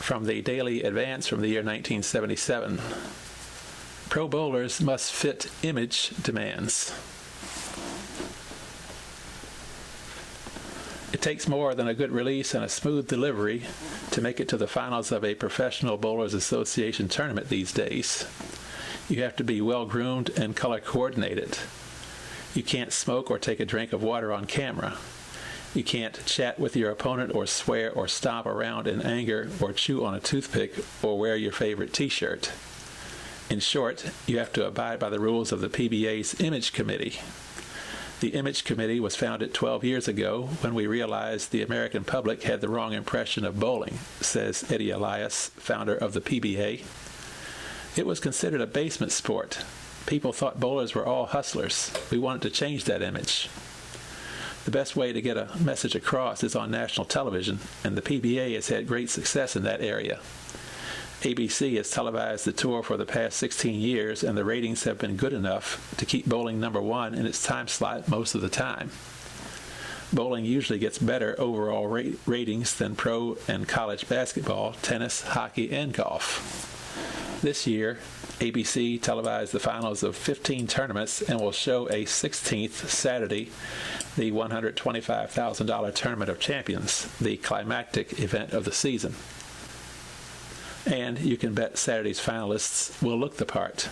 from the Daily Advance from the year 1977. Pro bowlers must fit image demands. It takes more than a good release and a smooth delivery to make it to the finals of a Professional Bowlers Association tournament these days. You have to be well-groomed and color-coordinated. You can't smoke or take a drink of water on camera. You can't chat with your opponent or swear or stomp around in anger or chew on a toothpick or wear your favorite t-shirt. In short, you have to abide by the rules of the PBA's Image Committee. The Image Committee was founded 12 years ago when we realized the American public had the wrong impression of bowling, says Eddie Elias, founder of the PBA. It was considered a basement sport. People thought bowlers were all hustlers. We wanted to change that image. The best way to get a message across is on national television, and the PBA has had great success in that area. ABC has televised the tour for the past 16 years, and the ratings have been good enough to keep bowling number one in its time slot most of the time. Bowling usually gets better overall ratings than pro and college basketball, tennis, hockey, and golf. This year, ABC televised the finals of 15 tournaments and will show a 16th Saturday, the $125,000 Tournament of Champions, the climactic event of the season. And you can bet Saturday's finalists will look the part.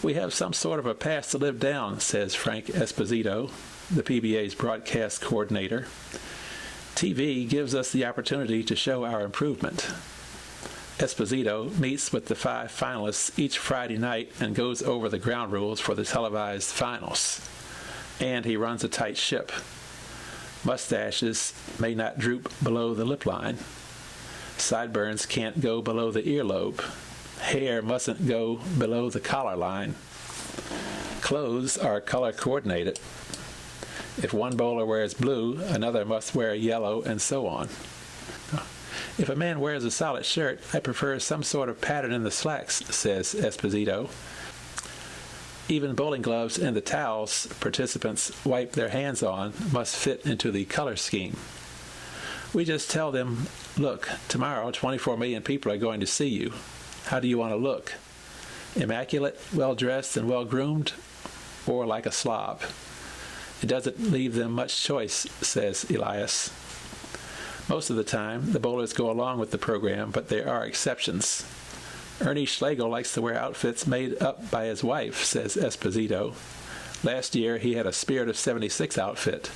We have some sort of a past to live down, says Frank Esposito, the PBA's broadcast coordinator. TV gives us the opportunity to show our improvement. Esposito meets with the 5 finalists each Friday night and goes over the ground rules for the televised finals. And he runs a tight ship. Mustaches may not droop below the lip line. Sideburns can't go below the earlobe. Hair mustn't go below the collar line. Clothes are color coordinated. If one bowler wears blue, another must wear yellow, and so on. If a man wears a solid shirt, I prefer some sort of pattern in the slacks, says Esposito. Even bowling gloves and the towels participants wipe their hands on must fit into the color scheme. We just tell them, look, tomorrow 24 million people are going to see you. How do you want to look? Immaculate, well-dressed, and well-groomed, or like a slob? It doesn't leave them much choice, says Elias. Most of the time, the bowlers go along with the program, but there are exceptions. Ernie Schlegel likes to wear outfits made up by his wife, says Esposito. Last year, he had a Spirit of 76 outfit.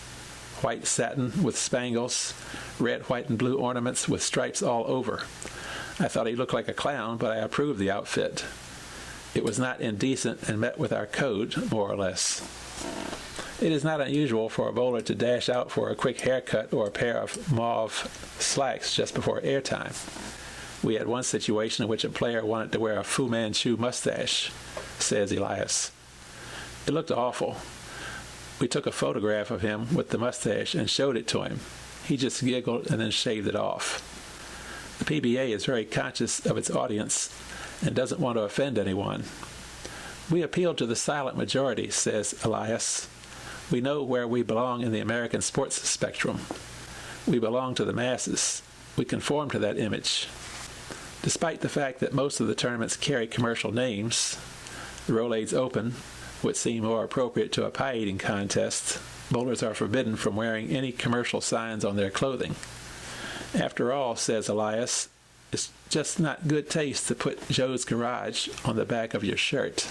White satin with spangles, red, white, and blue ornaments with stripes all over. I thought he looked like a clown, but I approved the outfit. It was not indecent and met with our code, more or less. It is not unusual for a bowler to dash out for a quick haircut or a pair of mauve slacks just before airtime. We had one situation in which a player wanted to wear a Fu Manchu mustache, says Elias. It looked awful. We took a photograph of him with the mustache and showed it to him. He just giggled and then shaved it off. The PBA is very conscious of its audience and doesn't want to offend anyone. We appeal to the silent majority, says Elias. We know where we belong in the American sports spectrum. We belong to the masses. We conform to that image. Despite the fact that most of the tournaments carry commercial names, the Rolaids Open would seem more appropriate to a pie-eating contest. Bowlers are forbidden from wearing any commercial signs on their clothing. After all, says Elias, it's just not good taste to put Joe's Garage on the back of your shirt.